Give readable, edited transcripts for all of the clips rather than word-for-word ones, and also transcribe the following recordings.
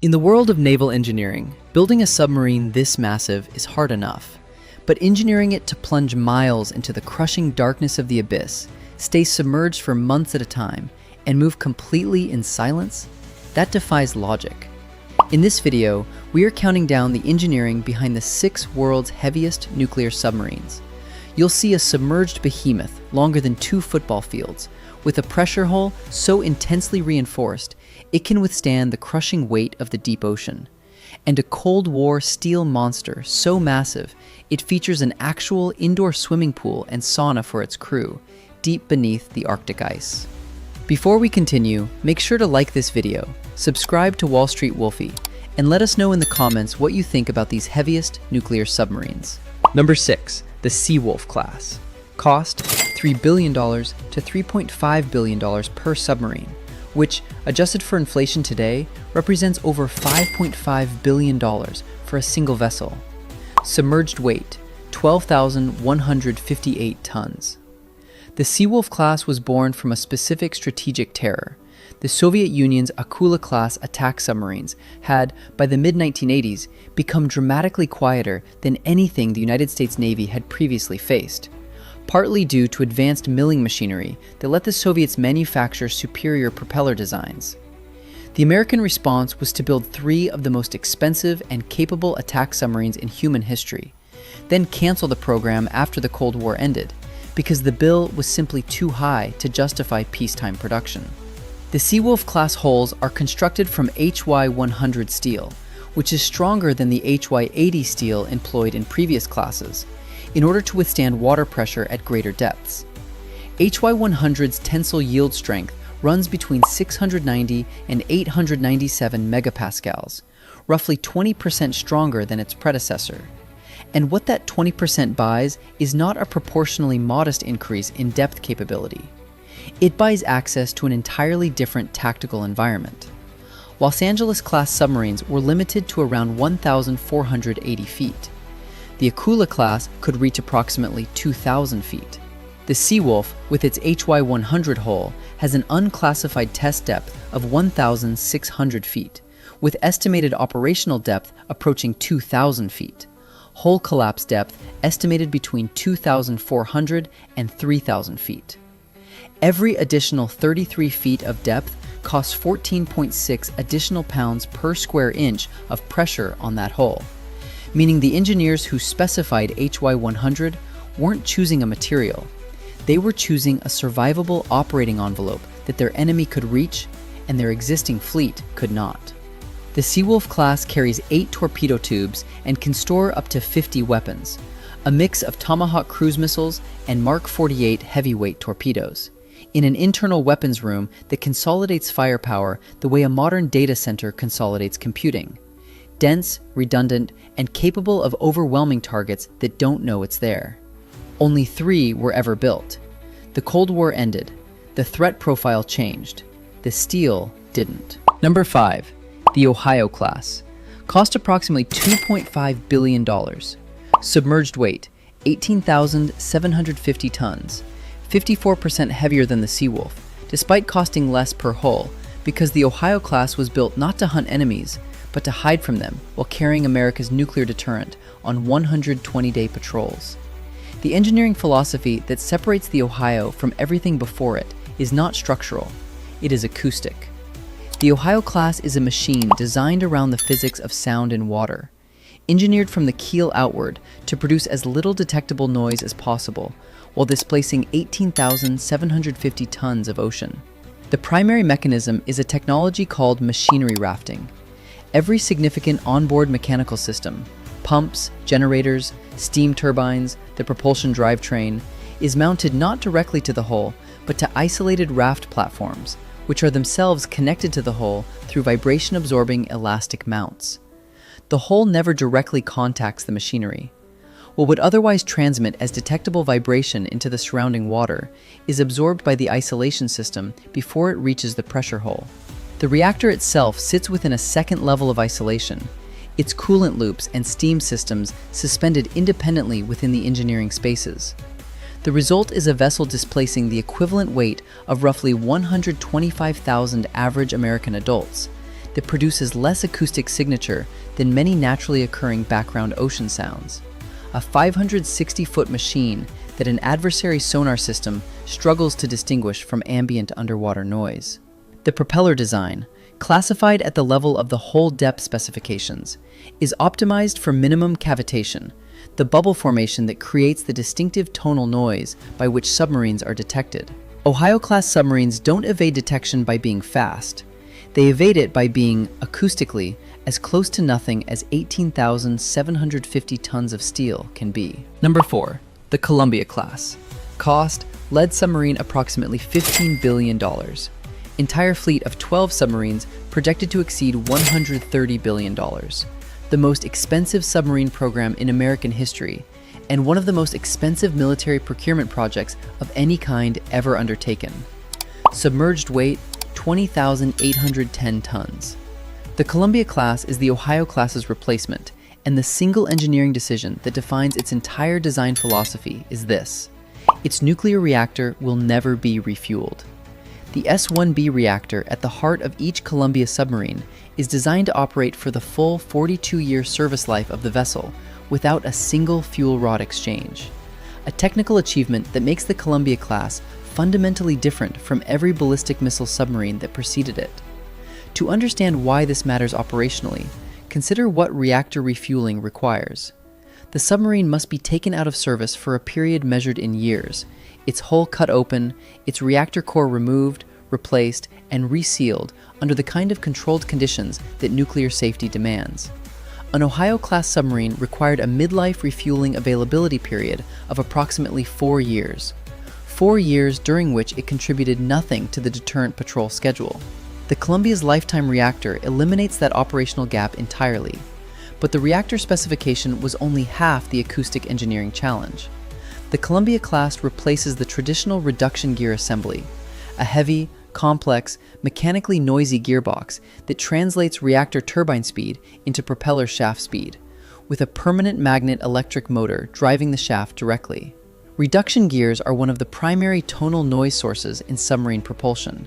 In the world of naval engineering, building a submarine this massive is hard enough, but engineering it to plunge miles into the crushing darkness of the abyss, stay submerged for months at a time, and move completely in silence, that defies logic. In this video, we are counting down the engineering behind the 6 world's heaviest nuclear submarines. You'll see a submerged behemoth longer than 2 football fields, with a pressure hull so intensely reinforced it can withstand the crushing weight of the deep ocean, and a Cold War steel monster so massive it features an actual indoor swimming pool and sauna for its crew, deep beneath the Arctic ice. Before we continue, make sure to like this video, subscribe to Wall Street Wolfie, and let us know in the comments what you think about these heaviest nuclear submarines. Number 6, the Seawolf class. Cost $3 billion to $3.5 billion per submarine, which, adjusted for inflation today, represents over $5.5 billion for a single vessel. Submerged weight, 12,158 tons. The Seawolf class was born from a specific strategic terror. The Soviet Union's Akula-class attack submarines had, by the mid-1980s, become dramatically quieter than anything the United States Navy had previously faced, partly due to advanced milling machinery that let the Soviets manufacture superior propeller designs. The American response was to build 3 of the most expensive and capable attack submarines in human history, then cancel the program after the Cold War ended, because the bill was simply too high to justify peacetime production. The Seawolf class hulls are constructed from HY-100 steel, which is stronger than the HY-80 steel employed in previous classes, in order to withstand water pressure at greater depths. HY-100's tensile yield strength runs between 690 and 897 megapascals, roughly 20% stronger than its predecessor. And what that 20% buys is not a proportionally modest increase in depth capability. It buys access to an entirely different tactical environment. Los Angeles-class submarines were limited to around 1,480 feet. The Akula class could reach approximately 2,000 feet. The Seawolf, with its HY-100 hull, has an unclassified test depth of 1,600 feet, with estimated operational depth approaching 2,000 feet. Hull collapse depth estimated between 2,400 and 3,000 feet. Every additional 33 feet of depth costs 14.6 additional pounds per square inch of pressure on that hull, meaning the engineers who specified HY-100 weren't choosing a material. They were choosing a survivable operating envelope that their enemy could reach and their existing fleet could not. The Seawolf class carries 8 torpedo tubes and can store up to 50 weapons, a mix of Tomahawk cruise missiles and Mark 48 heavyweight torpedoes, in an internal weapons room that consolidates firepower the way a modern data center consolidates computing. Dense, redundant, and capable of overwhelming targets that don't know it's there. Only 3 were ever built. The Cold War ended. The threat profile changed. The steel didn't. Number 5. The Ohio class. Cost approximately $2.5 billion. Submerged weight, 18,750 tons, 54% heavier than the Seawolf, despite costing less per hull, because the Ohio class was built not to hunt enemies, but to hide from them while carrying America's nuclear deterrent on 120-day patrols. The engineering philosophy that separates the Ohio from everything before it is not structural, it is acoustic. The Ohio class is a machine designed around the physics of sound in water, engineered from the keel outward to produce as little detectable noise as possible, while displacing 18,750 tons of ocean. The primary mechanism is a technology called machinery rafting. Every significant onboard mechanical system, pumps, generators, steam turbines, the propulsion drivetrain, is mounted not directly to the hull, but to isolated raft platforms, which are themselves connected to the hull through vibration-absorbing elastic mounts. The hull never directly contacts the machinery. What would otherwise transmit as detectable vibration into the surrounding water is absorbed by the isolation system before it reaches the pressure hull. The reactor itself sits within a second level of isolation, its coolant loops and steam systems suspended independently within the engineering spaces. The result is a vessel displacing the equivalent weight of roughly 125,000 average American adults, that produces less acoustic signature than many naturally occurring background ocean sounds. A 560-foot machine that an adversary sonar system struggles to distinguish from ambient underwater noise. The propeller design, classified at the level of the hull depth specifications, is optimized for minimum cavitation, the bubble formation that creates the distinctive tonal noise by which submarines are detected. Ohio-class submarines don't evade detection by being fast. They evade it by being, acoustically, as close to nothing as 18,750 tons of steel can be. Number 4. The Columbia class. Cost, lead submarine approximately $15 billion. Entire fleet of 12 submarines projected to exceed $130 billion. The most expensive submarine program in American history, and one of the most expensive military procurement projects of any kind ever undertaken. Submerged weight, 20,810 tons. The Columbia class is the Ohio class's replacement, and the single engineering decision that defines its entire design philosophy is this: its nuclear reactor will never be refueled. The S-1B reactor at the heart of each Columbia submarine is designed to operate for the full 42-year service life of the vessel without a single fuel rod exchange. A technical achievement that makes the Columbia class fundamentally different from every ballistic missile submarine that preceded it. To understand why this matters operationally, consider what reactor refueling requires. The submarine must be taken out of service for a period measured in years, its hull cut open, its reactor core removed, replaced, and resealed under the kind of controlled conditions that nuclear safety demands. An Ohio-class submarine required a midlife refueling availability period of approximately 4 years. 4 years during which it contributed nothing to the deterrent patrol schedule. The Columbia's lifetime reactor eliminates that operational gap entirely, but the reactor specification was only half the acoustic engineering challenge. The Columbia class replaces the traditional reduction gear assembly, a heavy, complex, mechanically noisy gearbox that translates reactor turbine speed into propeller shaft speed, with a permanent magnet electric motor driving the shaft directly. Reduction gears are one of the primary tonal noise sources in submarine propulsion.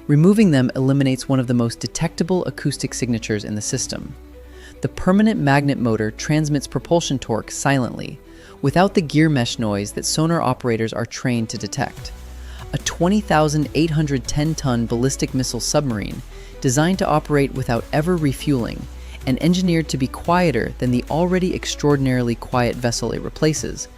Removing them eliminates one of the most detectable acoustic signatures in the system. The permanent magnet motor transmits propulsion torque silently, without the gear mesh noise that sonar operators are trained to detect. A 20,810-ton ballistic missile submarine, designed to operate without ever refueling, and engineered to be quieter than the already extraordinarily quiet vessel it replaces,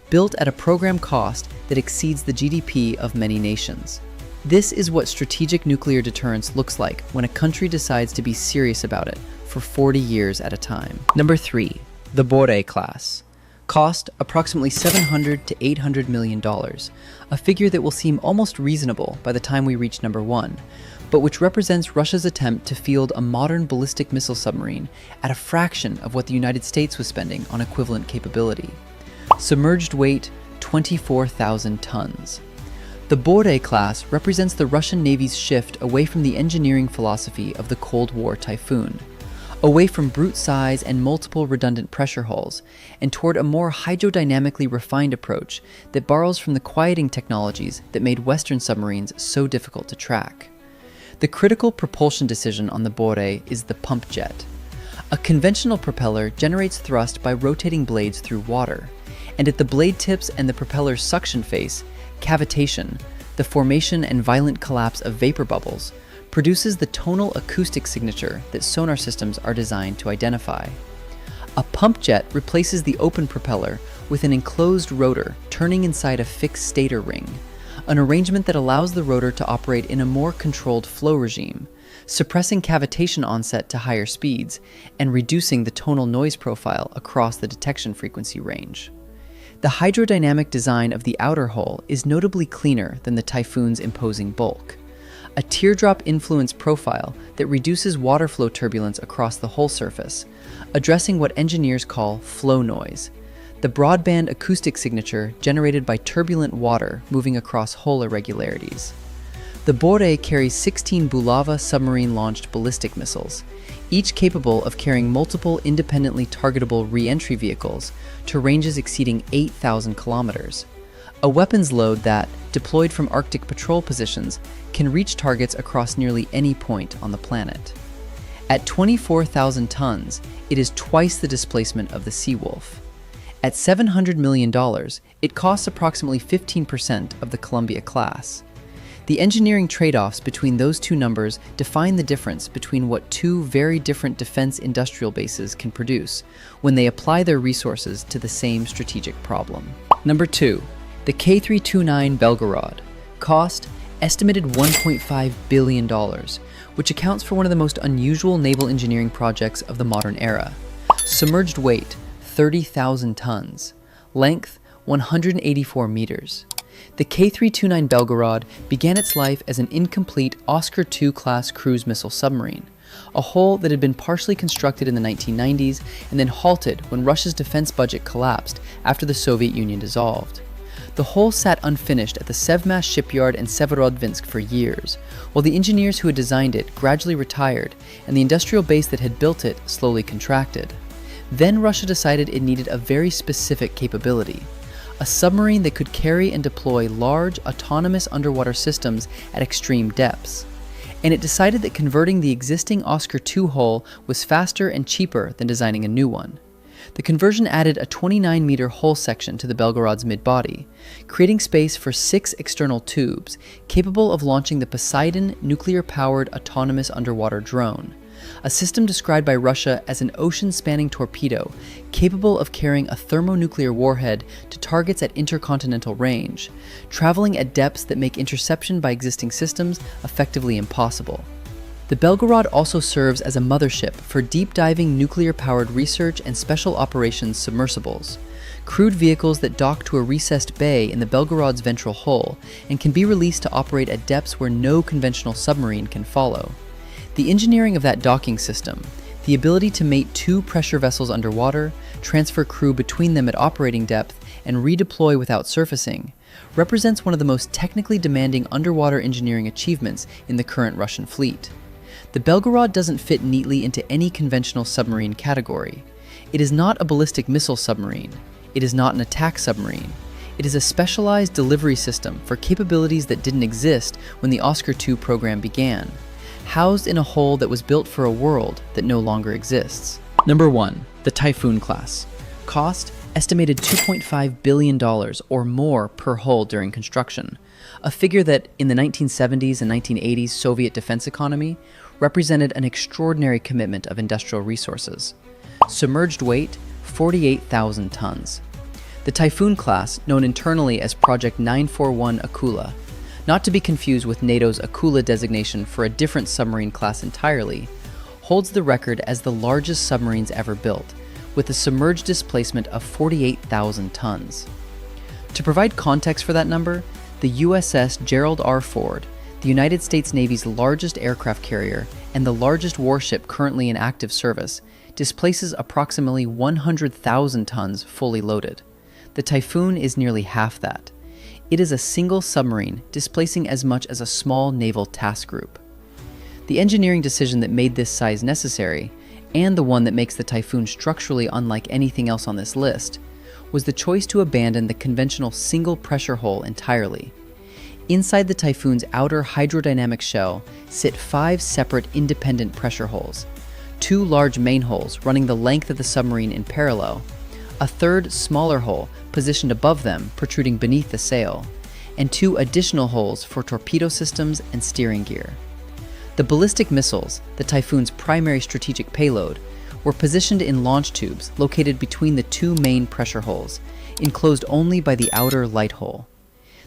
built at a program cost that exceeds the GDP of many nations. This is what strategic nuclear deterrence looks like when a country decides to be serious about it for 40 years at a time. Number 3. The Borei class. Cost approximately $700 to $800 million, a figure that will seem almost reasonable by the time we reach number 1, but which represents Russia's attempt to field a modern ballistic missile submarine at a fraction of what the United States was spending on equivalent capability. Submerged weight, 24,000 tons. The Borei class represents the Russian Navy's shift away from the engineering philosophy of the Cold War Typhoon, away from brute size and multiple redundant pressure hulls, and toward a more hydrodynamically refined approach that borrows from the quieting technologies that made Western submarines so difficult to track. The critical propulsion decision on the Borei is the pump jet. A conventional propeller generates thrust by rotating blades through water, and at the blade tips and the propeller's suction face, cavitation, the formation and violent collapse of vapor bubbles, produces the tonal acoustic signature that sonar systems are designed to identify. A pump jet replaces the open propeller with an enclosed rotor turning inside a fixed stator ring, an arrangement that allows the rotor to operate in a more controlled flow regime, suppressing cavitation onset to higher speeds and reducing the tonal noise profile across the detection frequency range. The hydrodynamic design of the outer hull is notably cleaner than the Typhoon's imposing bulk. A teardrop-influenced profile that reduces water flow turbulence across the hull surface, addressing what engineers call flow noise, the broadband acoustic signature generated by turbulent water moving across hull irregularities. The Borei carries 16 Bulava submarine-launched ballistic missiles, each capable of carrying multiple independently targetable re-entry vehicles to ranges exceeding 8,000 kilometers. A weapons load that, deployed from Arctic patrol positions, can reach targets across nearly any point on the planet. At 24,000 tons, it is twice the displacement of the Seawolf. At $700 million, it costs approximately 15% of the Columbia class. The engineering trade-offs between those two numbers define the difference between what two very different defense industrial bases can produce when they apply their resources to the same strategic problem. Number 2. The K-329 Belgorod. Cost, estimated $1.5 billion, which accounts for one of the most unusual naval engineering projects of the modern era. Submerged weight, 30,000 tons. Length, 184 meters. The K-329 Belgorod began its life as an incomplete Oscar II-class cruise missile submarine, a hull that had been partially constructed in the 1990s and then halted when Russia's defense budget collapsed after the Soviet Union dissolved. The hull sat unfinished at the Sevmas shipyard in Severodvinsk for years, while the engineers who had designed it gradually retired and the industrial base that had built it slowly contracted. Then Russia decided it needed a very specific capability: a submarine that could carry and deploy large, autonomous underwater systems at extreme depths. And it decided that converting the existing Oscar II hull was faster and cheaper than designing a new one. The conversion added a 29-meter hull section to the Belgorod's mid-body, creating space for 6 external tubes capable of launching the Poseidon nuclear-powered autonomous underwater drone, a system described by Russia as an ocean-spanning torpedo capable of carrying a thermonuclear warhead to targets at intercontinental range, traveling at depths that make interception by existing systems effectively impossible. The Belgorod also serves as a mothership for deep-diving nuclear-powered research and special operations submersibles, crewed vehicles that dock to a recessed bay in the Belgorod's ventral hull and can be released to operate at depths where no conventional submarine can follow. The engineering of that docking system, the ability to mate 2 pressure vessels underwater, transfer crew between them at operating depth, and redeploy without surfacing, represents one of the most technically demanding underwater engineering achievements in the current Russian fleet. The Belgorod doesn't fit neatly into any conventional submarine category. It is not a ballistic missile submarine. It is not an attack submarine. It is a specialized delivery system for capabilities that didn't exist when the Oscar II program began, housed in a hull that was built for a world that no longer exists. Number 1. The Typhoon class. Cost, estimated $2.5 billion or more per hull during construction, a figure that, in the 1970s and 1980s Soviet defense economy, represented an extraordinary commitment of industrial resources. Submerged weight, 48,000 tons. The Typhoon class, known internally as Project 941 Akula, not to be confused with NATO's Akula designation for a different submarine class entirely, holds the record as the largest submarines ever built, with a submerged displacement of 48,000 tons. To provide context for that number, the USS Gerald R. Ford, the United States Navy's largest aircraft carrier and the largest warship currently in active service, displaces approximately 100,000 tons fully loaded. The Typhoon is nearly half that. It is a single submarine displacing as much as a small naval task group. The engineering decision that made this size necessary, and the one that makes the Typhoon structurally unlike anything else on this list, was the choice to abandon the conventional single pressure hull entirely. Inside the Typhoon's outer hydrodynamic shell sit 5 separate independent pressure holes, 2 large main holes running the length of the submarine in parallel, a third smaller hole positioned above them protruding beneath the sail, and 2 additional holes for torpedo systems and steering gear. The ballistic missiles, the Typhoon's primary strategic payload, were positioned in launch tubes located between the 2 main pressure holes, enclosed only by the outer light hole.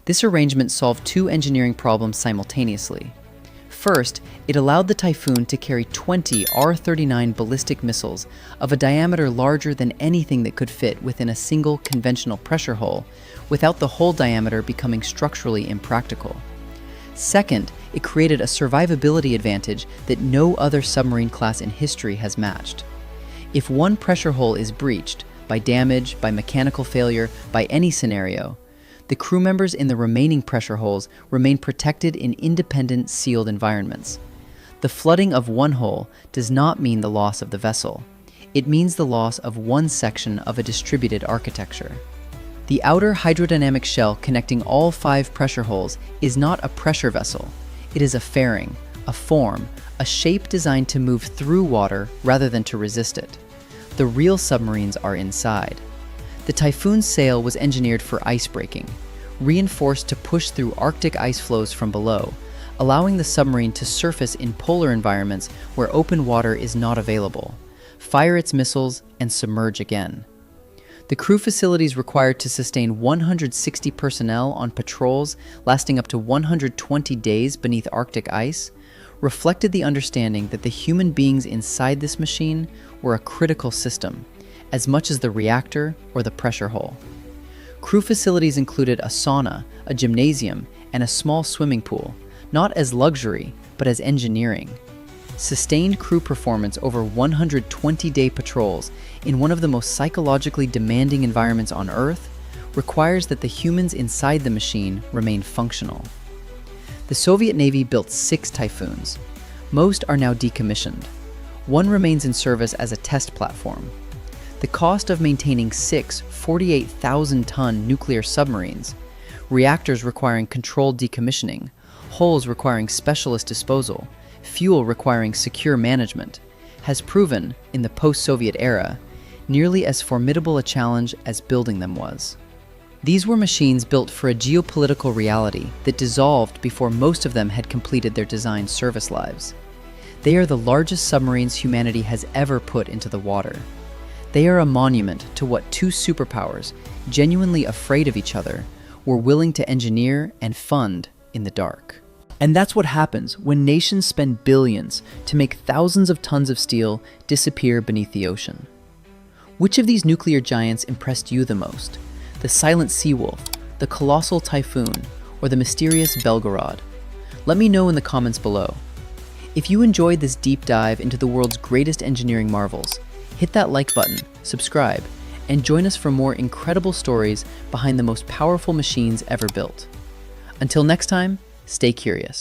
This arrangement solved 2 engineering problems simultaneously. First, it allowed the Typhoon to carry 20 R-39 ballistic missiles of a diameter larger than anything that could fit within a single conventional pressure hull, without the hull diameter becoming structurally impractical. Second, it created a survivability advantage that no other submarine class in history has matched. If one pressure hull is breached, by damage, by mechanical failure, by any scenario, the crew members in the remaining pressure holes remain protected in independent, sealed environments. The flooding of one hull does not mean the loss of the vessel. It means the loss of one section of a distributed architecture. The outer hydrodynamic shell connecting all 5 pressure holes is not a pressure vessel. It is a fairing, a form, a shape designed to move through water rather than to resist it. The real submarines are inside. The Typhoon's sail was engineered for ice breaking, reinforced to push through Arctic ice flows from below, allowing the submarine to surface in polar environments where open water is not available, fire its missiles, and submerge again. The crew facilities required to sustain 160 personnel on patrols lasting up to 120 days beneath Arctic ice reflected the understanding that the human beings inside this machine were a critical system, as much as the reactor or the pressure hull. Crew facilities included a sauna, a gymnasium, and a small swimming pool, not as luxury, but as engineering. Sustained crew performance over 120-day patrols in one of the most psychologically demanding environments on Earth requires that the humans inside the machine remain functional. The Soviet Navy built 6 Typhoons. Most are now decommissioned. One remains in service as a test platform. The cost of maintaining 6 48,000-ton nuclear submarines, reactors requiring controlled decommissioning, hulls requiring specialist disposal, fuel requiring secure management, has proven, in the post-Soviet era, nearly as formidable a challenge as building them was. These were machines built for a geopolitical reality that dissolved before most of them had completed their design service lives. They are the largest submarines humanity has ever put into the water. They are a monument to what 2 superpowers, genuinely afraid of each other, were willing to engineer and fund in the dark. And that's what happens when nations spend billions to make thousands of tons of steel disappear beneath the ocean. Which of these nuclear giants impressed you the most? The silent Seawolf, the colossal Typhoon, or the mysterious Belgorod? Let me know in the comments below. If you enjoyed this deep dive into the world's greatest engineering marvels, hit that like button, subscribe, and join us for more incredible stories behind the most powerful machines ever built. Until next time, stay curious.